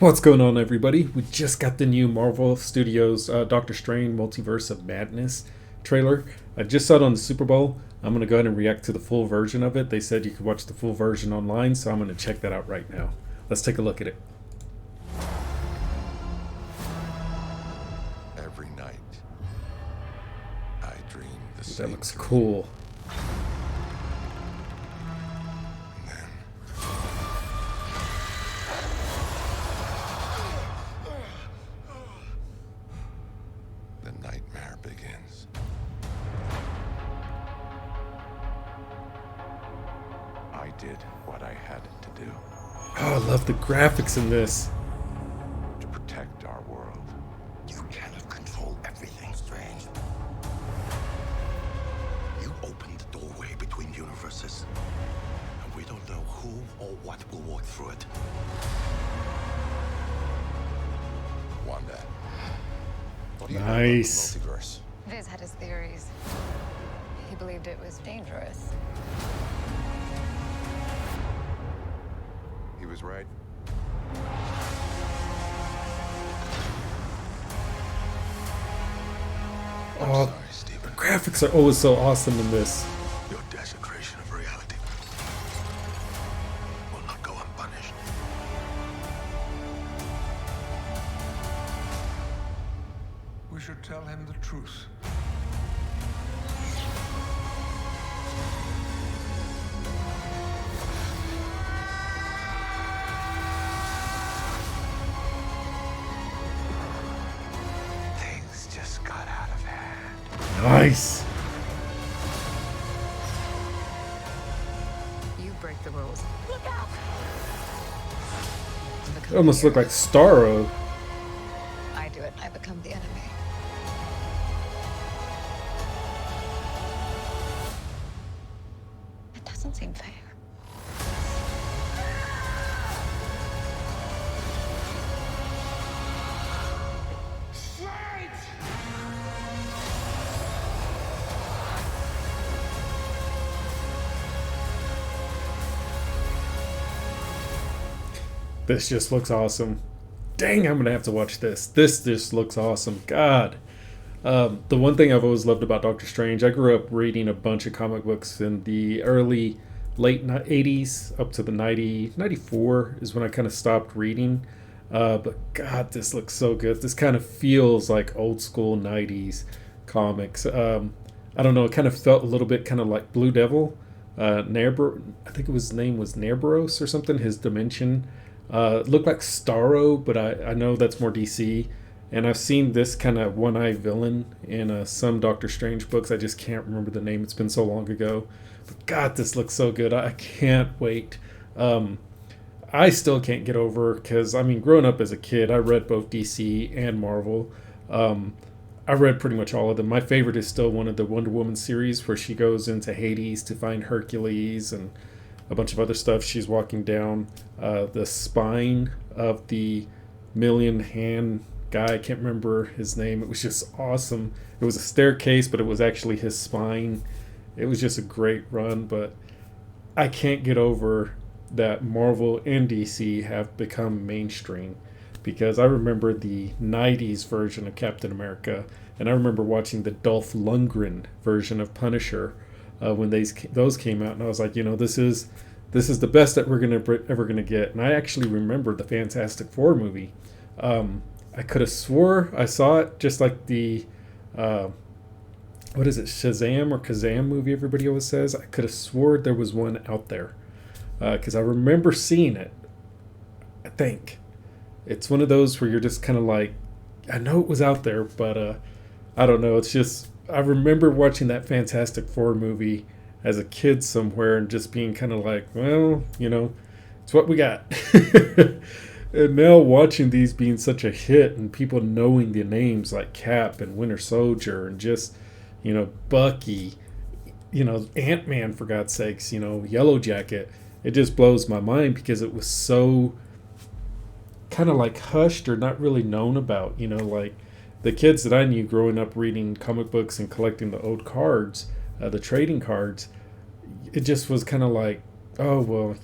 What's going on, everybody? We just got the new Marvel Studios Doctor Strange Multiverse of Madness trailer. I just saw it on the Superbowl. I'm going to go ahead and react to the full version of it. They said you could watch the full version online, so I'm going to check that out right now. Let's take a look at it. Every night, I dream the That same looks dream. cool. The nightmare begins. I did what I had to do Oh, I love the graphics in this. to protect our world. You cannot control everything, Strange. You opened the doorway between universes, and we don't know who or what will walk through it. Wanda, what do you Nice. know about the multiverse? Viz had his theories. He believed it was dangerous. He was right. I'm Oh, sorry, Stephen. graphics are always so awesome in this. Your desecration of reality will not go unpunished. We should tell him the truth. Things just got out of hand. Nice. You break the rules. Look out! It almost looked like Starro. I do it. I become the enemy. It doesn't seem fair. This just looks awesome. Dang, I'm gonna have to watch this. This just looks awesome. God. The one thing I've always loved about Doctor Strange, I grew up reading a bunch of comic books in the late 80s up to the 94 is when I kind of stopped reading. But God, this looks so good. This kind of feels like old school 90s comics. I don't know, it kind of felt a little bit kind of like Blue Devil. I think his name was Nerberos or something, his dimension. Looked like Starro, but I know that's more DC. And I've seen this kind of one-eye villain in some Doctor Strange books. I just can't remember the name. It's been so long ago. But God, this looks so good. I can't wait. I still can't get over, because, I mean, growing up as a kid, I read both DC and Marvel. I read pretty much all of them. My favorite is still one of the Wonder Woman series where she goes into Hades to find Hercules and a bunch of other stuff. She's walking down the spine of the million hand guy. I can't remember his name. It was just awesome. It was a staircase, but it was actually his spine. It was just a great run, but I can't get over that Marvel and DC have become mainstream, because I remember the 90s version of Captain America, and I remember watching the Dolph Lundgren version of Punisher when those came out, and I was like, this is the best that we're ever gonna get. And I actually remember the Fantastic Four movie. I could have swore I saw it, just like the what is it, Shazam or Kazam movie everybody always says. I could have swore there was one out there, because I remember seeing it. I think it's one of those where you're just kind of like, I know it was out there, but I don't know. It's just, I remember watching that Fantastic Four movie as a kid somewhere and just being kind of like, well, it's what we got. And now watching these being such a hit and people knowing the names like Cap and Winter Soldier and just, Bucky, Ant-Man, for God's sakes, Yellow Jacket, it just blows my mind, because it was so kind of like hushed or not really known about. Like the kids that I knew growing up reading comic books and collecting the old cards, the trading cards, it just was kind of like, oh, well,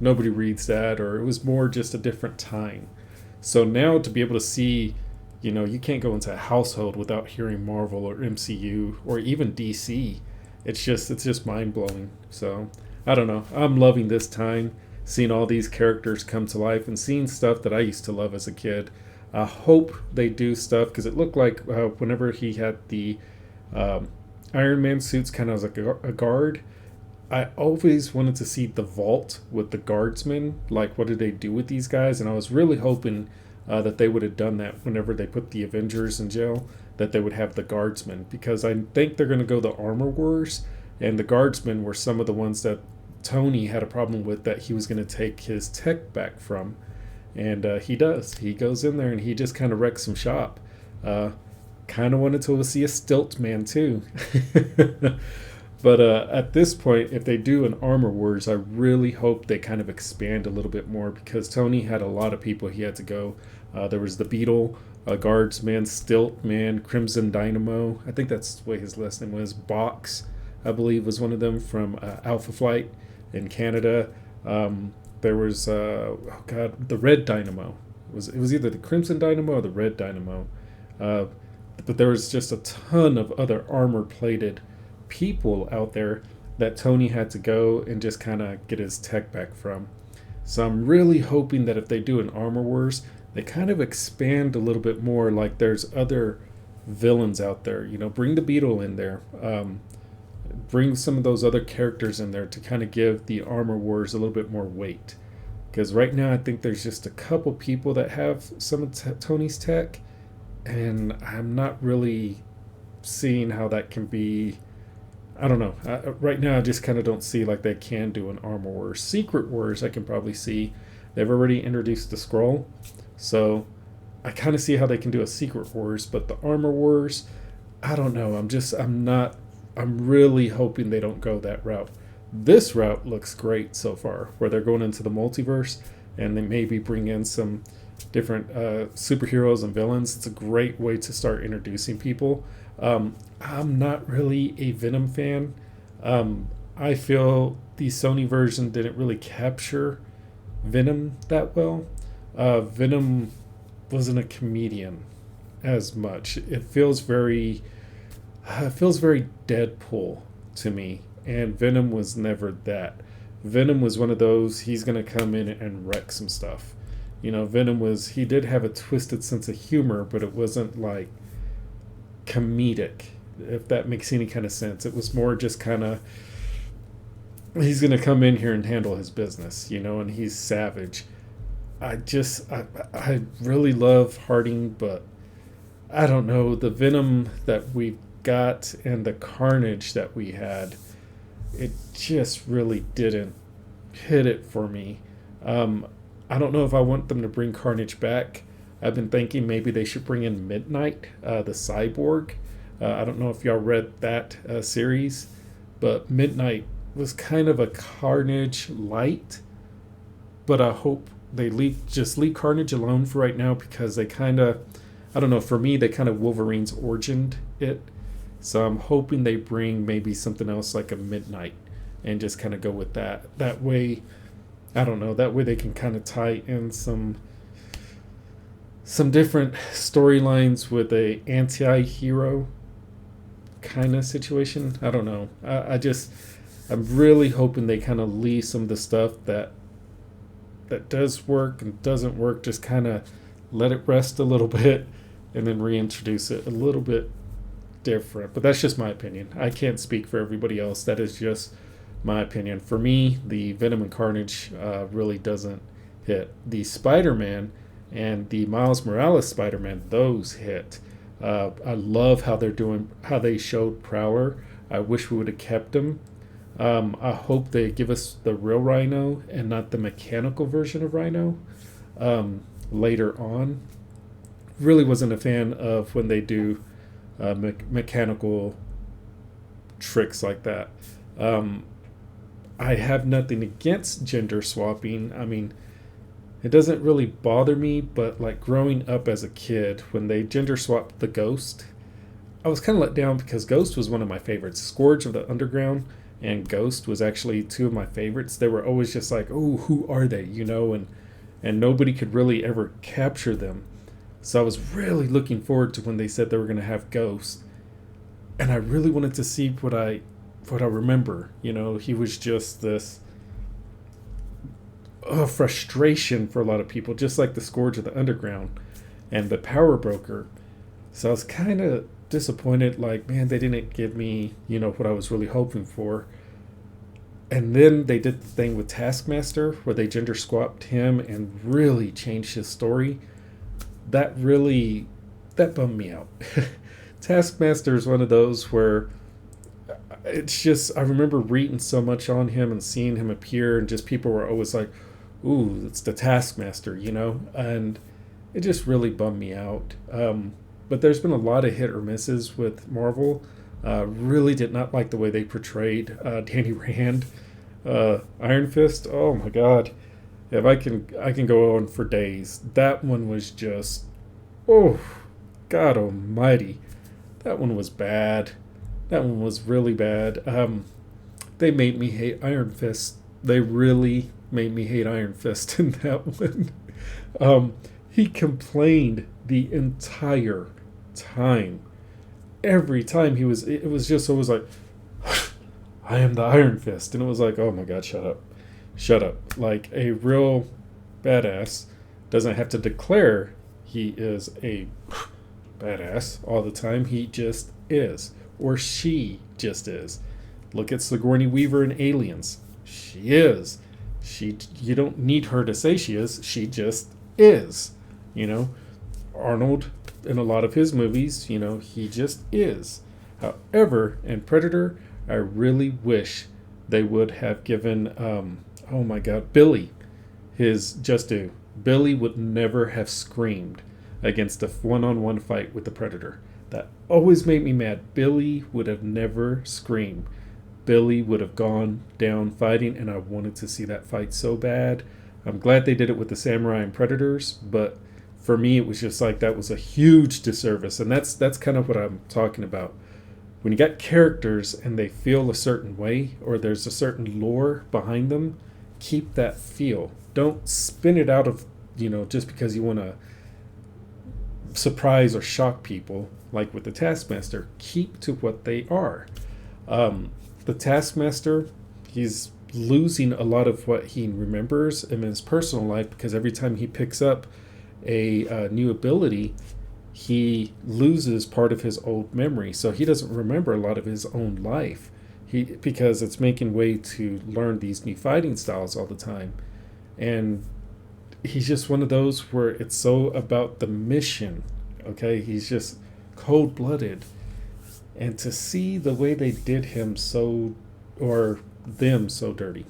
nobody reads that, or it was more just a different time. So now to be able to see, you can't go into a household without hearing Marvel or MCU or even DC. It's just mind blowing. So I don't know. I'm loving this time, seeing all these characters come to life and seeing stuff that I used to love as a kid. I hope they do stuff because it looked like whenever he had the Iron Man suits kind of as like a guard, I always wanted to see the vault with the guardsmen. Like, what did they do with these guys? And I was really hoping that they would have done that whenever they put the Avengers in jail, that they would have the guardsmen. Because I think they're going to go the Armor Wars. And the guardsmen were some of the ones that Tony had a problem with, that he was going to take his tech back from. And he does. He goes in there and he just kind of wrecks some shop. Kind of wanted to see a Stilt Man too. But at this point, if they do an Armor Wars, I really hope they kind of expand a little bit more, because Tony had a lot of people he had to go. There was the Beetle, Guardsman, Stilt Man, Crimson Dynamo. I think that's what his last name was. Box, I believe, was one of them from Alpha Flight in Canada. There was, the Red Dynamo. It was either the Crimson Dynamo or the Red Dynamo. But there was just a ton of other armor-plated people out there that Tony had to go and just kind of get his tech back from. So I'm really hoping that if they do an Armor Wars, they kind of expand a little bit more. Like, there's other villains out there. Bring the Beetle in there. Bring some of those other characters in there to kind of give the Armor Wars a little bit more weight. Because right now I think there's just a couple people that have some of Tony's tech, and I'm not really seeing how that can be. I don't know. Right now, I just kind of don't see like they can do an Armor Wars. Secret Wars, I can probably see. They've already introduced the Skrull, so I kind of see how they can do a Secret Wars. But the Armor Wars, I don't know. I'm really hoping they don't go that route. This route looks great so far, where they're going into the multiverse and they maybe bring in some different superheroes and villains. It's a great way to start introducing people. I'm not really a Venom fan. I feel the Sony version didn't really capture Venom that well. Venom wasn't a comedian as much. It feels very Deadpool to me, and Venom was never that. Venom was one of those, he's gonna come in and wreck some stuff. Venom he did have a twisted sense of humor, but it wasn't like comedic, if that makes any kind of sense. It was more just kind of, he's gonna come in here and handle his business, and he's savage. I really love Harding, but I don't know, the Venom that we got and the Carnage that we had, it just really didn't hit it for me. I don't know if I want them to bring Carnage back. I've been thinking maybe they should bring in Midnight, the cyborg. I don't know if y'all read that series, but Midnight was kind of a Carnage light. But I hope they leave Carnage alone for right now, because they kind of, I don't know, for me, they kind of Wolverine's origined it. So I'm hoping they bring maybe something else like a Midnight and just kind of go with that. That way, I don't know, that way they can kind of tie in some different storylines with a anti-hero kind of situation. I don't know. I'm really hoping they kind of leave some of the stuff that does work and doesn't work, just kind of let it rest a little bit and then reintroduce it a little bit different. But that's just my opinion. I can't speak for everybody else. That is just my opinion. For me, the Venom and Carnage really doesn't hit. The Spider-Man and the Miles Morales Spider-Man, those hit. I love how they showed Prowler. I wish we would have kept him. I hope they give us the real Rhino and not the mechanical version of Rhino later on. Really wasn't a fan of when they do mechanical tricks like that. I have nothing against gender swapping. I mean, it doesn't really bother me, but like growing up as a kid, when they gender swapped the Ghost, I was kind of let down, because Ghost was one of my favorites. Scourge of the Underground and Ghost was actually two of my favorites. They were always just like, oh, who are they? And and nobody could really ever capture them. So I was really looking forward to when they said they were going to have ghosts, and I really wanted to see what I remember. You know, he was just this frustration for a lot of people, just like the Scourge of the Underground and the Power Broker. So I was kind of disappointed, like, man, they didn't give me, what I was really hoping for. And then they did the thing with Taskmaster where they gender swapped him and really changed his story. That bummed me out. Taskmaster is one of those where it's just, I remember reading so much on him and seeing him appear, and just people were always like, ooh, it's the Taskmaster, and it just really bummed me out. But there's been a lot of hit or misses with Marvel. Really did not like the way they portrayed Danny Rand, Iron Fist. Oh my God, if I can go on for days. That one was just, oh God Almighty, that one was bad. That one was really bad. They made me hate Iron Fist. They really made me hate Iron Fist in that one. He complained the entire time. Every time it was just always like, I am the Iron Fist. And it was like, oh my God, shut up. Like, a real badass doesn't have to declare he is a badass all the time. He just is. Or she just is. Look at Sigourney Weaver in Aliens. She is. You don't need her to say she is. She just is. Arnold, in a lot of his movies, he just is. However, in Predator, I really wish they would have given, oh my God, Billy his just due. Billy would never have screamed against a one-on-one fight with the Predator. That always made me mad. Billy would have never screamed. Billy would have gone down fighting, and I wanted to see that fight so bad. I'm glad they did it with the Samurai and Predators, but for me, it was just like that was a huge disservice. And that's kind of what I'm talking about. When you got characters and they feel a certain way, or there's a certain lore behind them, keep that feel. Don't spin it out of, just because you want to surprise or shock people, like with the Taskmaster. Keep to what they are. The Taskmaster, he's losing a lot of what he remembers in his personal life, because every time he picks up a new ability, he loses part of his old memory. So he doesn't remember a lot of his own life, because it's making way to learn these new fighting styles all the time. And he's just one of those where it's so about the mission. Okay, he's just cold-blooded. And to see the way they did him so dirty.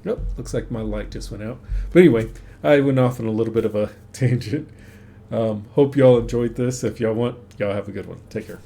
Nope, looks like my light just went out. But anyway, I went off on a little bit of a tangent. Hope y'all enjoyed this. If y'all want, y'all have a good one. Take care.